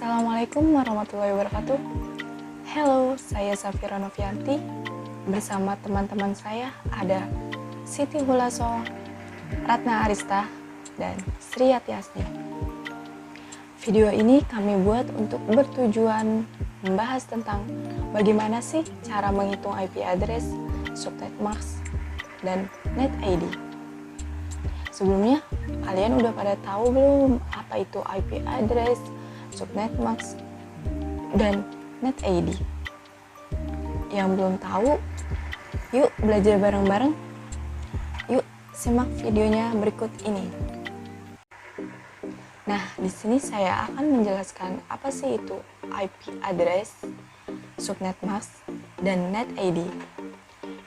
Assalamualaikum warahmatullahi wabarakatuh. Halo, saya Safira Novianti. Bersama teman-teman saya ada Siti Hulaso, Ratna Arista, dan Sri Yasni. Video ini kami buat untuk bertujuan membahas tentang bagaimana sih cara menghitung IP address, subnet mask, dan net ID. Sebelumnya, kalian udah pada tahu belum apa itu IP address, subnet mask, dan net ID? Yang belum tahu, yuk belajar bareng-bareng. Yuk simak videonya berikut ini. Nah, di sini saya akan menjelaskan apa sih itu IP address, subnet mask, dan net ID.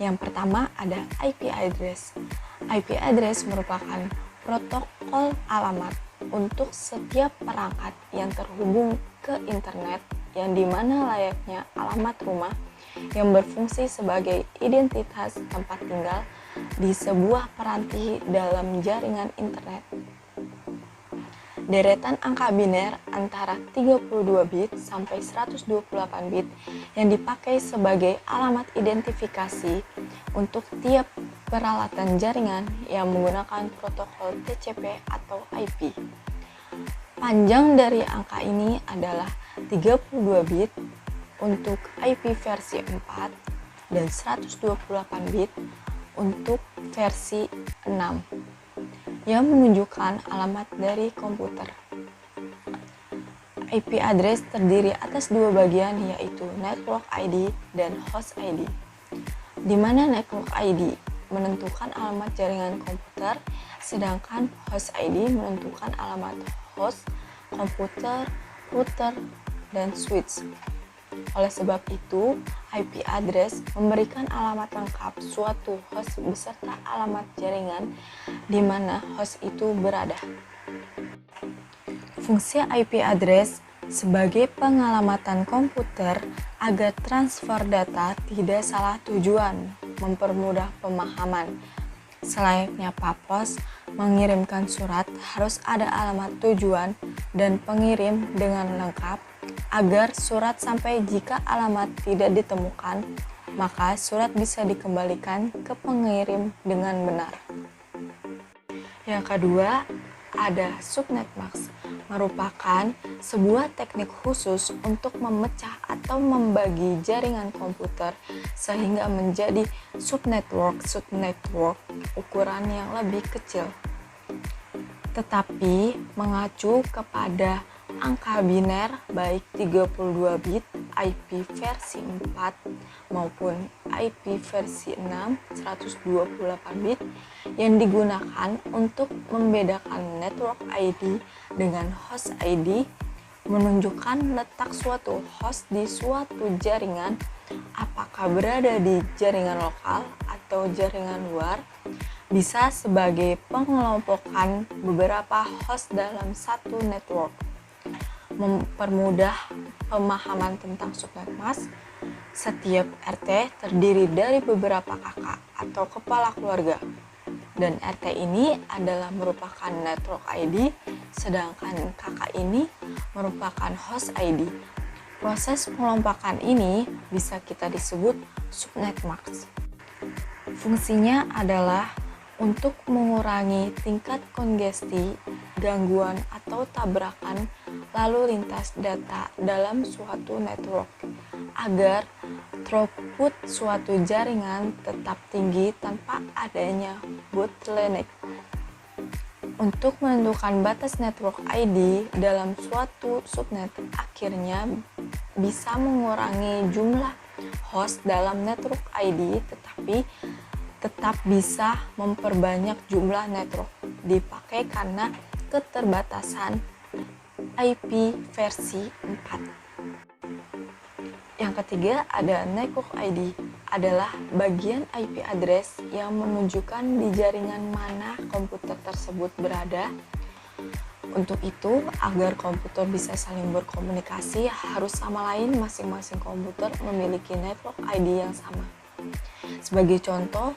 Yang pertama ada IP address. IP address merupakan protokol alamat untuk setiap perangkat yang terhubung ke internet, yang dimana layaknya alamat rumah yang berfungsi sebagai identitas tempat tinggal di sebuah peranti dalam jaringan internet. Deretan angka biner antara 32 bit sampai 128 bit yang dipakai sebagai alamat identifikasi untuk tiap peralatan jaringan yang menggunakan protokol TCP atau IP. Panjang dari angka ini adalah 32 bit untuk IP versi 4 dan 128 bit untuk versi 6 yang menunjukkan alamat dari komputer. IP address terdiri atas dua bagian, yaitu network ID dan host ID. Di mana network ID menentukan alamat jaringan komputer, sedangkan host ID menentukan alamat host, komputer, router, dan switch. Oleh sebab itu, IP address memberikan alamat lengkap suatu host beserta alamat jaringan di mana host itu berada. Fungsi IP address sebagai pengalamatan komputer agar transfer data tidak salah tujuan, mempermudah pemahaman. Selayaknya Papos mengirimkan surat harus ada alamat tujuan dan pengirim dengan lengkap agar surat sampai. Jika alamat tidak ditemukan, maka surat bisa dikembalikan ke pengirim dengan benar. Yang kedua, ada subnet mask, merupakan sebuah teknik khusus untuk memecah atau membagi jaringan komputer sehingga menjadi subnetwork ukuran yang lebih kecil, tetapi mengacu kepada angka biner baik 32 bit IP versi 4 maupun IP versi 6 128 bit yang digunakan untuk membedakan network ID dengan host ID, menunjukkan letak suatu host di suatu jaringan, apakah berada di jaringan lokal atau jaringan luar, bisa sebagai pengelompokan beberapa host dalam satu network. Mempermudah pemahaman tentang subnet mask, setiap RT terdiri dari beberapa kakak atau kepala keluarga, dan RT ini adalah merupakan network ID, sedangkan kakak ini merupakan host ID. Proses pengelompokan ini bisa kita disebut subnet mask. Fungsinya adalah untuk mengurangi tingkat kongesti, gangguan atau tabrakan lalu lintas data dalam suatu network, agar throughput suatu jaringan tetap tinggi tanpa adanya bottleneck. Untuk menentukan batas network ID dalam suatu subnet, akhirnya bisa mengurangi jumlah host dalam network ID, tetapi tetap bisa memperbanyak jumlah network dipakai karena keterbatasan IP versi 4. Yang ketiga ada network ID, adalah bagian IP address yang menunjukkan di jaringan mana komputer tersebut berada. Untuk itu, agar komputer bisa saling berkomunikasi, harus sama lain masing-masing komputer memiliki network ID yang sama. Sebagai contoh,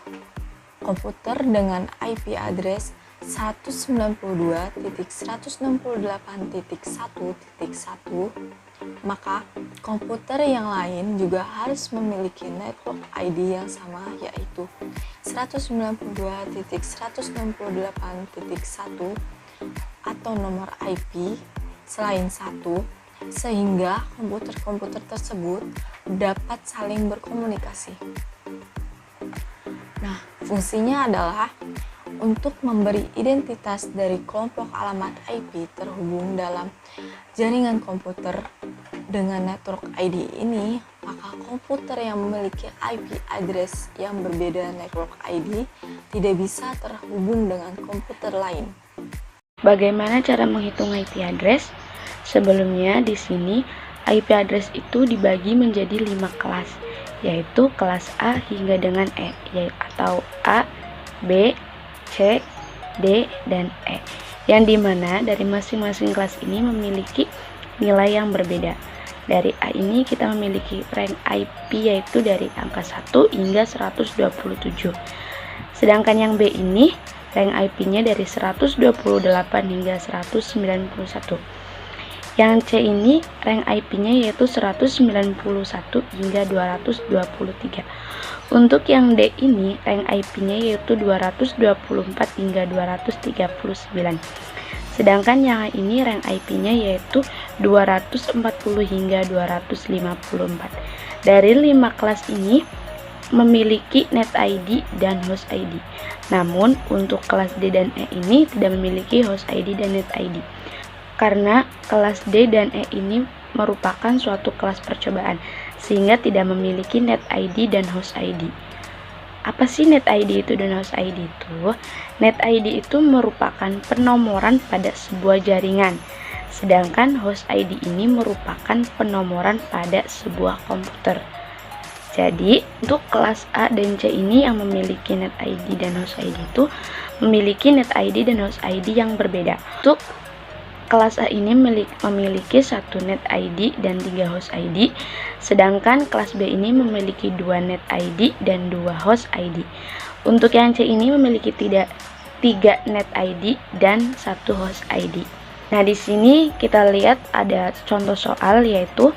komputer dengan IP address 192.168.1.1, maka komputer yang lain juga harus memiliki network ID yang sama, yaitu 192.168.1 atau nomor IP selain 1, sehingga komputer-komputer tersebut dapat saling berkomunikasi. Nah, fungsinya adalah untuk memberi identitas dari kelompok alamat IP terhubung dalam jaringan komputer. Dengan network ID ini, maka komputer yang memiliki IP address yang berbeda network ID tidak bisa terhubung dengan komputer lain. Bagaimana cara menghitung IP address? Sebelumnya di sini IP address itu dibagi menjadi 5 kelas, yaitu kelas A hingga dengan E, atau A, B, C, D, dan E, yang dimana dari masing-masing kelas ini memiliki nilai yang berbeda. Dari A ini kita memiliki rank IP yaitu dari angka 1 hingga 127. Sedangkan yang B ini rank IP-nya dari 128 hingga 191. Yang C ini rank IP-nya yaitu 191 hingga 223. Untuk yang D ini rank IP-nya yaitu 224 hingga 239. Sedangkan yang ini rank IP-nya yaitu 240 hingga 254. Dari 5 kelas ini memiliki net ID dan host ID. Namun untuk kelas D dan E ini tidak memiliki host ID dan net ID. Karena kelas D dan E ini merupakan suatu kelas percobaan, sehingga tidak memiliki net ID dan host ID. Apa sih net ID itu dan host ID itu? Net ID itu merupakan penomoran pada sebuah jaringan, sedangkan host ID ini merupakan penomoran pada sebuah komputer. Jadi, untuk kelas A dan C ini yang memiliki net ID dan host ID itu memiliki net ID dan host ID yang berbeda. Untuk kelas A ini memiliki 1 net ID dan 3 host ID, sedangkan kelas B ini memiliki 2 net ID dan 2 host ID. Untuk yang C ini memiliki 3 net ID dan 1 host ID. Nah, di sini kita lihat ada contoh soal, yaitu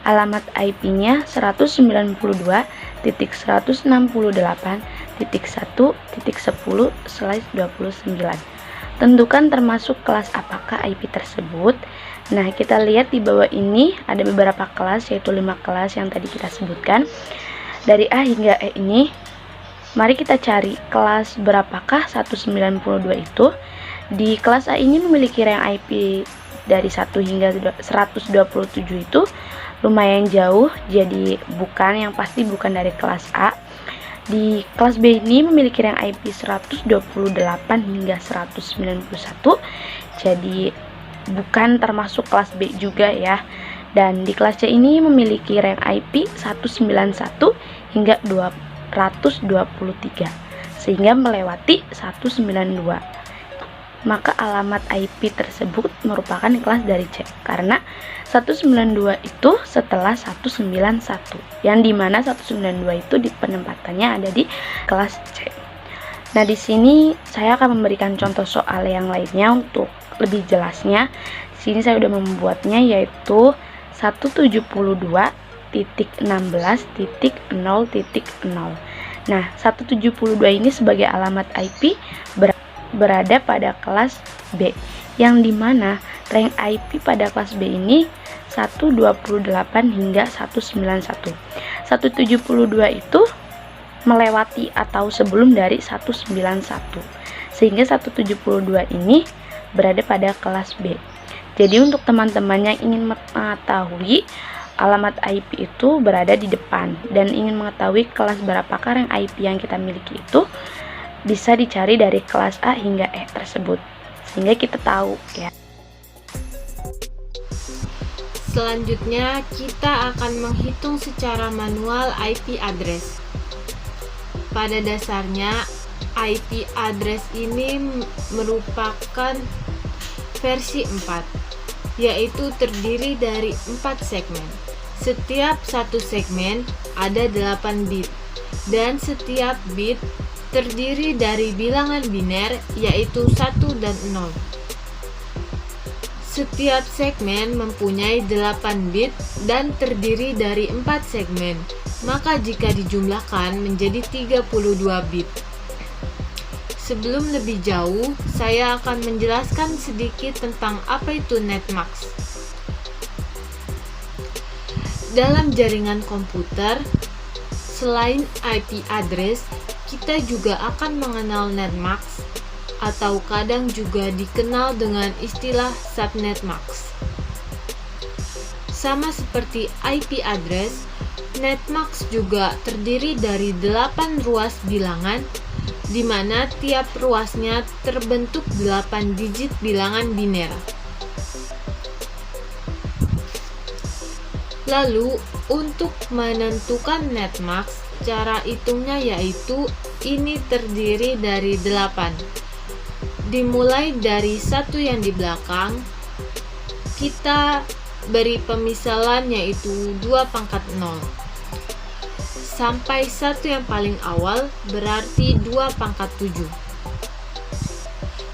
alamat IP-nya 192.168.1.10/29. Tentukan termasuk kelas apakah IP tersebut. Nah, kita lihat di bawah ini ada beberapa kelas, yaitu 5 kelas yang tadi kita sebutkan. Dari A hingga E ini, mari kita cari kelas berapakah 192 itu. Di kelas A ini memiliki rank IP dari 1 hingga 127 itu lumayan jauh, jadi yang pasti bukan dari kelas A. Di kelas B ini memiliki rank IP 128 hingga 191, jadi bukan termasuk kelas B juga ya. Dan di kelas C ini memiliki rank IP 191 hingga 223, sehingga melewati 192. Maka alamat IP tersebut merupakan kelas dari C, karena 192 itu setelah 191, yang dimana 192 itu di penempatannya ada di kelas C. Nah, di sini saya akan memberikan contoh soal yang lainnya untuk lebih jelasnya. Di sini saya sudah membuatnya, yaitu 172.16.0.0. Nah, 172 ini sebagai alamat IP berada pada kelas B, yang dimana rank IP pada kelas B ini 128 hingga 191. 172 itu melewati atau sebelum dari 191, sehingga 172 ini berada pada kelas B. Jadi untuk teman-teman yang ingin mengetahui alamat IP itu berada di depan dan ingin mengetahui kelas berapakah rank IP yang kita miliki itu, bisa dicari dari kelas A hingga E tersebut, sehingga kita tahu ya. Selanjutnya kita akan menghitung secara manual IP address. Pada dasarnya IP address ini merupakan versi 4, yaitu terdiri dari 4 segmen. Setiap satu segmen ada 8 bit, dan setiap bit terdiri dari bilangan biner yaitu 1 dan 0. Setiap segmen mempunyai 8 bit dan terdiri dari 4 segmen, maka jika dijumlahkan menjadi 32 bit. Sebelum lebih jauh, saya akan menjelaskan sedikit tentang apa itu netmask. Dalam jaringan komputer, selain IP address, kita juga akan mengenal netmask atau kadang juga dikenal dengan istilah subnetmask. Sama seperti IP address, netmask juga terdiri dari 8 ruas bilangan di mana tiap ruasnya terbentuk 8 digit bilangan biner. Lalu, untuk menentukan netmask, cara hitungnya yaitu ini terdiri dari 8. Dimulai dari 1 yang di belakang, kita beri pemisalan yaitu 2 pangkat 0. Sampai 1 yang paling awal berarti 2 pangkat 7.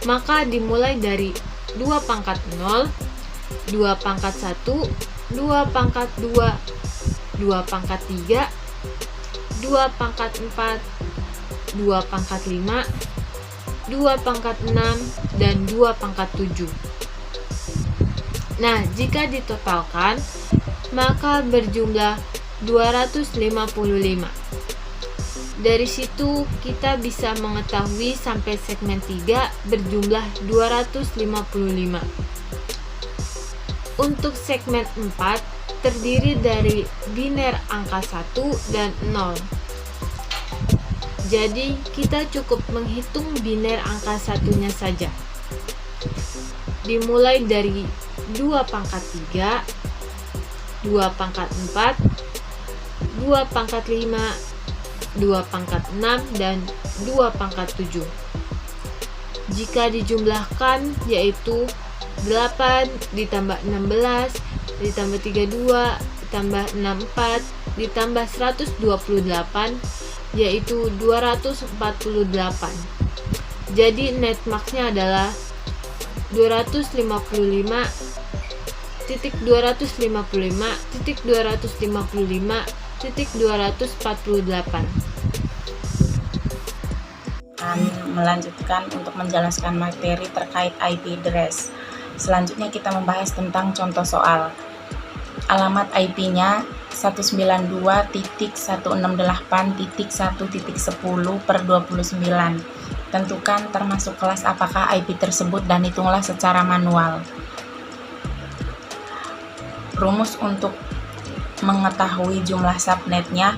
Maka dimulai dari 2 pangkat 0, 2 pangkat 1, 2 pangkat 2, 2 pangkat 3, 2 pangkat 4, 2 pangkat 5, 2 pangkat 6, dan 2 pangkat 7. Nah, jika ditotalkan, maka berjumlah 255. Dari situ kita bisa mengetahui sampai segmen 3 berjumlah 255. Untuk segmen 4 terdiri dari biner angka 1 dan 0. Jadi kita cukup menghitung biner angka satunya saja. Dimulai dari 2 pangkat 3, 2 pangkat 4, 2 pangkat 5, 2 pangkat 6, dan 2 pangkat 7. Jika dijumlahkan yaitu 8 ditambah 16 ditambah 32 ditambah 64 ditambah 128 yaitu 248. Jadi netmasknya adalah 255.255.255.248. Melanjutkan untuk menjelaskan materi terkait IP address. Selanjutnya kita membahas tentang contoh soal. Alamat IP-nya 192.168.1.10/29. Tentukan termasuk kelas apakah IP tersebut dan hitunglah secara manual. Rumus untuk mengetahui jumlah subnetnya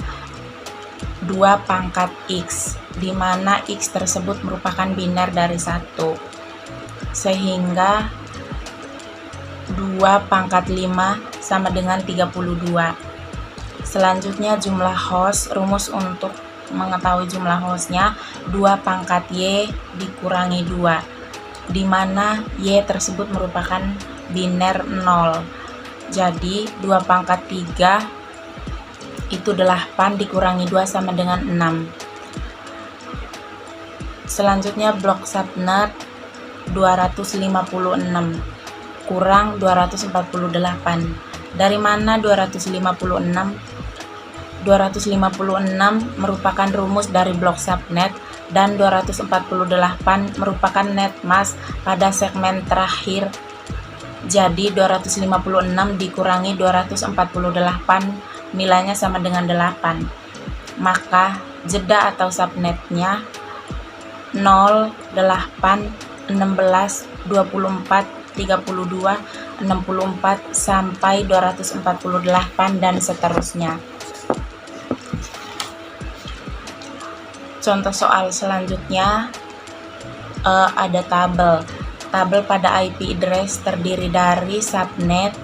2 pangkat X, di mana X tersebut merupakan biner dari 1, sehingga 2 pangkat 5 sama dengan 32. Selanjutnya jumlah host. Rumus untuk mengetahui jumlah hostnya 2 pangkat Y dikurangi 2, di mana Y tersebut merupakan biner 0. Jadi 2 pangkat 3 itu 8 dikurangi 2 sama dengan 6. Selanjutnya blok subnet 256 kurang 248. Dari mana 256? 256 merupakan rumus dari blok subnet dan 248 merupakan netmask pada segmen terakhir. Jadi 256 dikurangi 248 nilainya sama dengan 8. Maka jeda atau subnetnya 0, 8, 16, 24, 32, 64 sampai 248 dan seterusnya. Contoh soal selanjutnya ada tabel. Tabel pada IP address terdiri dari subnet,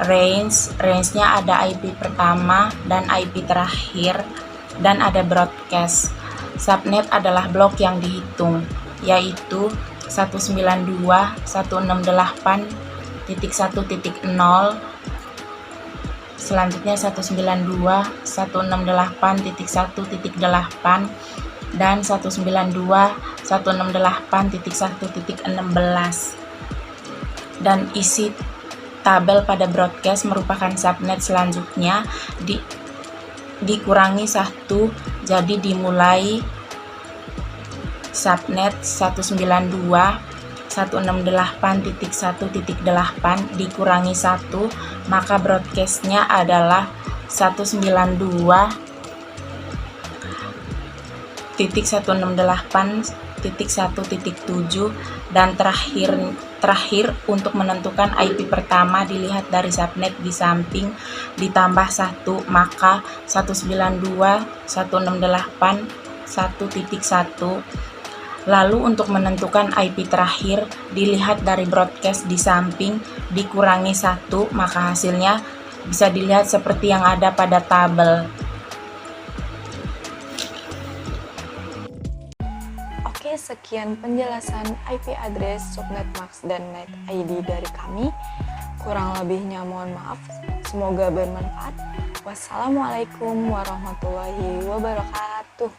range-nya ada IP pertama dan IP terakhir, dan ada broadcast. Subnet adalah blok yang dihitung, yaitu 192.168.1.0, selanjutnya 192.168.1.8, dan 192.168.1.16. Dan isi tabel pada broadcast merupakan subnet selanjutnya dikurangi 1, jadi dimulai subnet 192.168.1.8 dikurangi 1, maka broadcastnya adalah 192.168.1.7. dan terakhir untuk menentukan IP pertama dilihat dari subnet di samping ditambah 1, maka 192.168.1.1. Lalu untuk menentukan IP terakhir dilihat dari broadcast di samping dikurangi 1, maka hasilnya bisa dilihat seperti yang ada pada tabel. Oke, sekian penjelasan IP address, subnet max, dan net ID dari kami. Kurang lebihnya mohon maaf. Semoga bermanfaat. Wassalamualaikum warahmatullahi wabarakatuh.